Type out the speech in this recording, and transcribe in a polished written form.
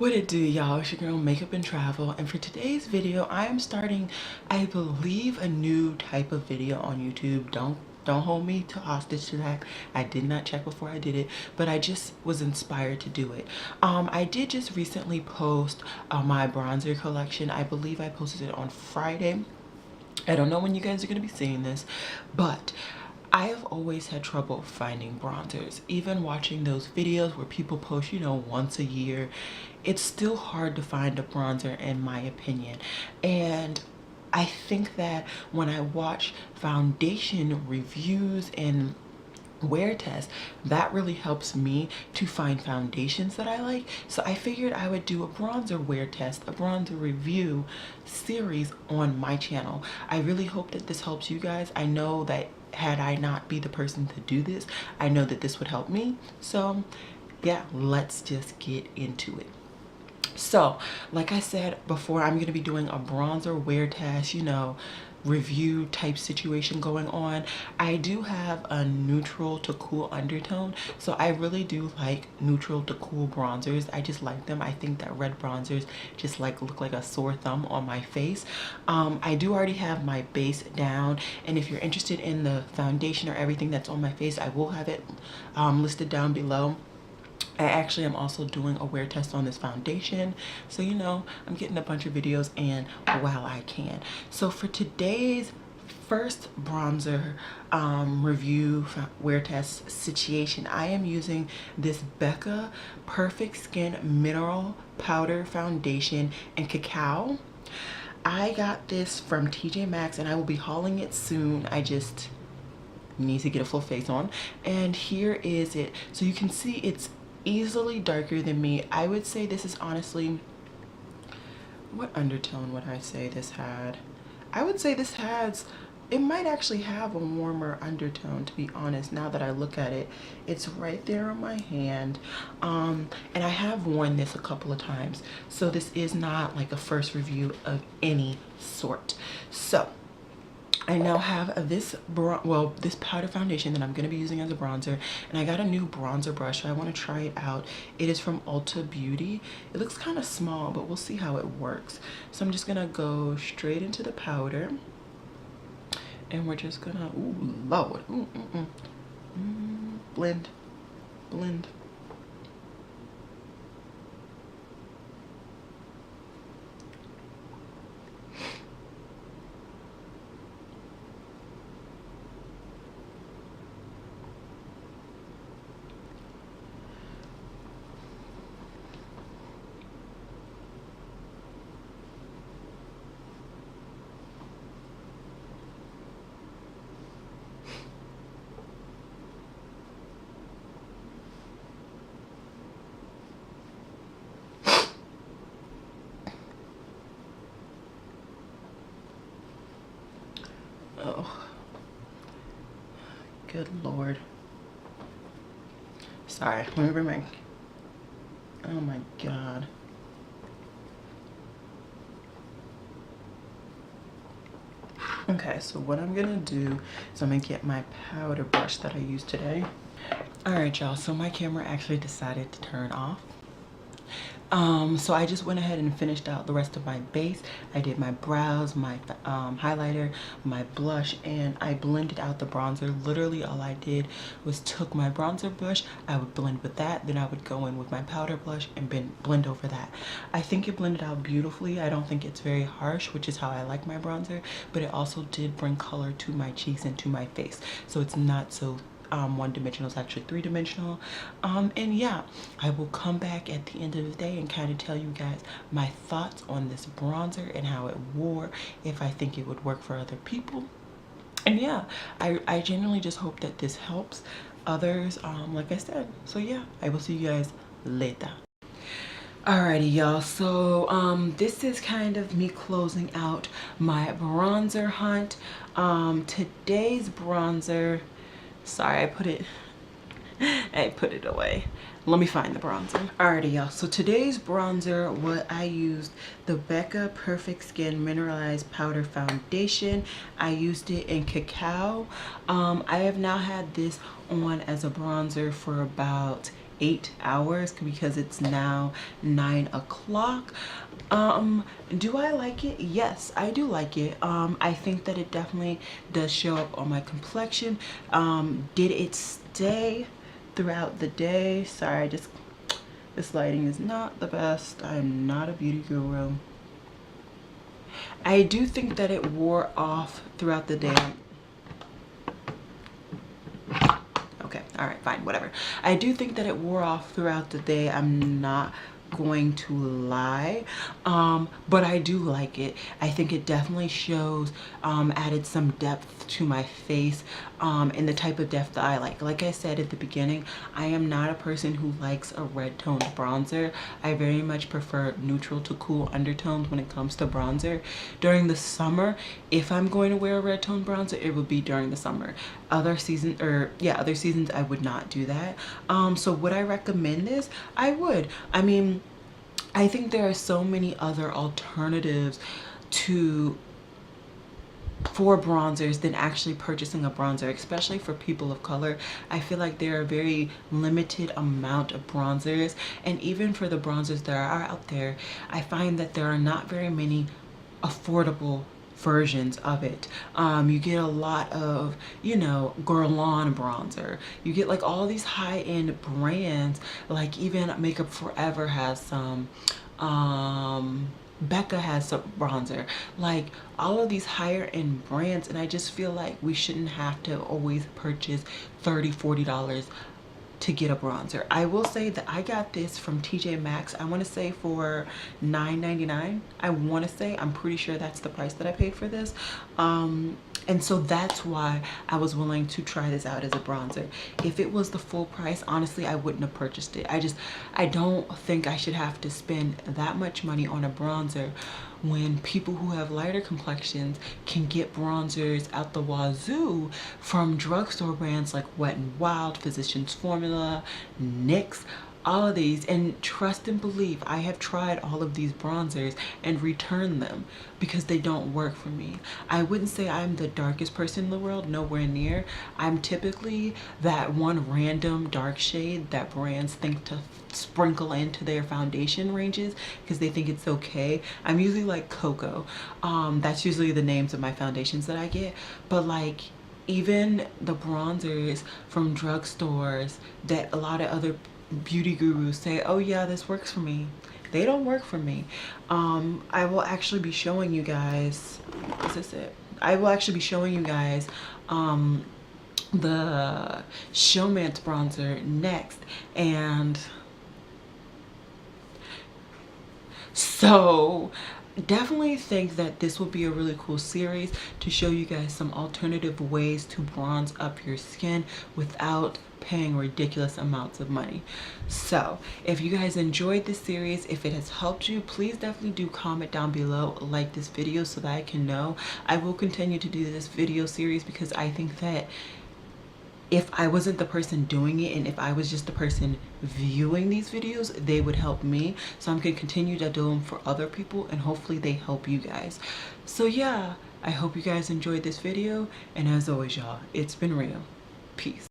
What it do, y'all? It's your girl Makeup and Travel, and for today's video I am starting, I believe, a new type of video on YouTube. Don't hold me to hostage to that. I did not check before I did it, but I just was inspired to do it. I did just recently post my bronzer collection. I believe I posted it on Friday. I don't know when you guys are going to be seeing this, but I have always had trouble finding bronzers. Even watching those videos where people post, once a year, it's still hard to find a bronzer in my opinion. And I think that when I watch foundation reviews and wear tests, that really helps me to find foundations that I like. So I figured I would do a bronzer wear test, a bronzer review series on my channel. I really hope that this helps you guys. I know that had I not be the person to do this, I know that this would help me. So yeah, let's just get into it. So like I said before, I'm going to be doing a bronzer wear test, review type situation going on. I do have a neutral to cool undertone, so I really do like neutral to cool bronzers. I just like them. I think that red bronzers just look like a sore thumb on my face. I do already have my base down, and if you're interested in the foundation or everything that's on my face, I will have it listed down below. I actually am also doing a wear test on this foundation, so I'm getting a bunch of videos in while I can. So for today's first bronzer review wear test situation, I am using this Becca Perfect Skin Mineral Powder Foundation in Cacao. I got this from TJ Maxx and I will be hauling it soon. I just need to get a full face on, and here is it. So you can see it's easily darker than me. I would say this is honestly, what undertone would I say this had? I would say this has, it might actually have a warmer undertone, to be honest. Now that I look at it, it's right there on my hand. And I have worn this a couple of times, so this is not like a first review of any sort. So I now have this powder foundation that I'm going to be using as a bronzer, and I got a new bronzer brush, so I want to try it out. It is from Ulta Beauty. It looks kind of small, but we'll see how it works. So I'm just going to go straight into the powder, and we're just going to, ooh, Lord, blend, blend. Oh, good Lord. Sorry, let me bring my, oh my God. Okay, so what I'm gonna do is I'm gonna get my powder brush that I used today. All right, y'all, so my camera actually decided to turn off. So I just went ahead and finished out the rest of my base. I did my brows, my highlighter, my blush, and I blended out the bronzer. Literally all I did was took my bronzer brush, I would blend with that, then I would go in with my powder blush and blend over that. I think it blended out beautifully. I don't think it's very harsh, which is how I like my bronzer, but it also did bring color to my cheeks and to my face. So it's not so one-dimensional, it's actually three-dimensional. And yeah, I will come back at the end of the day and kind of tell you guys my thoughts on this bronzer and how it wore, if I think it would work for other people. And yeah, I genuinely just hope that this helps others, like I said. So yeah, I will see you guys later. Alrighty, y'all, so this is kind of me closing out my bronzer hunt. Today's bronzer, sorry, I put it away. Let me find the bronzer. Alrighty, y'all, so today's bronzer, what I used, the Becca Perfect Skin Mineralized Powder Foundation. I used it in Cacao. I have now had this on as a bronzer for about 8 hours because it's now 9 o'clock. Do I like it? Yes, I do like it. I think that it definitely does show up on my complexion. Did it stay throughout the day? Sorry, this lighting is not the best. I'm not a beauty guru. I do think that it wore off throughout the day. Okay, all right, fine, whatever. I do think that it wore off throughout the day. I'm not going to lie, but I do like it. I think it definitely shows, added some depth to my face, and the type of depth that I like. Like I said at the beginning, I am not a person who likes a red toned bronzer. I very much prefer neutral to cool undertones when it comes to bronzer. During the summer, if I'm going to wear a red toned bronzer, it would be during the summer. Other seasons I would not do that. So would I recommend this? I would. I mean, I think there are so many other alternatives for bronzers than actually purchasing a bronzer, especially for people of color. I feel like there are a very limited amount of bronzers, and even for the bronzers that are out there, I find that there are not very many affordable versions of it. You get a lot of, you know, Guerlain bronzer. You get like all these high-end brands, like even Makeup Forever has some, Becca has some bronzer, like all of these higher end brands, and I just feel like we shouldn't have to always purchase $30–40 to get a bronzer. I will say that I got this from TJ Maxx, I want to say for $9.99. I want to say, I'm pretty sure that's the price that I paid for this. And so that's why I was willing to try this out as a bronzer. If it was the full price, honestly, I wouldn't have purchased it. I don't think I should have to spend that much money on a bronzer when people who have lighter complexions can get bronzers out the wazoo from drugstore brands like Wet n Wild, Physicians Formula, NYX, all of these. And trust and believe, I have tried all of these bronzers and returned them because they don't work for me. I wouldn't say I'm the darkest person in the world, nowhere near. I'm typically that one random dark shade that brands think to sprinkle into their foundation ranges because they think it's okay. I'm usually like Cocoa. That's usually the names of my foundations that I get. But like, even the bronzers from drugstores that a lot of other beauty gurus say, oh yeah, this works for me, they don't work for me. I will actually be showing you guys, is this it? I will actually be showing you guys the Showmance bronzer next, and so definitely think that this will be a really cool series to show you guys some alternative ways to bronze up your skin without paying ridiculous amounts of money. So if you guys enjoyed this series, if it has helped you, please definitely do comment down below, like this video so that I can know. I will continue to do this video series because I think that if I wasn't the person doing it and if I was just the person viewing these videos, they would help me. So I'm gonna continue to do them for other people and hopefully they help you guys. So yeah, I hope you guys enjoyed this video, and as always y'all, it's been real. Peace.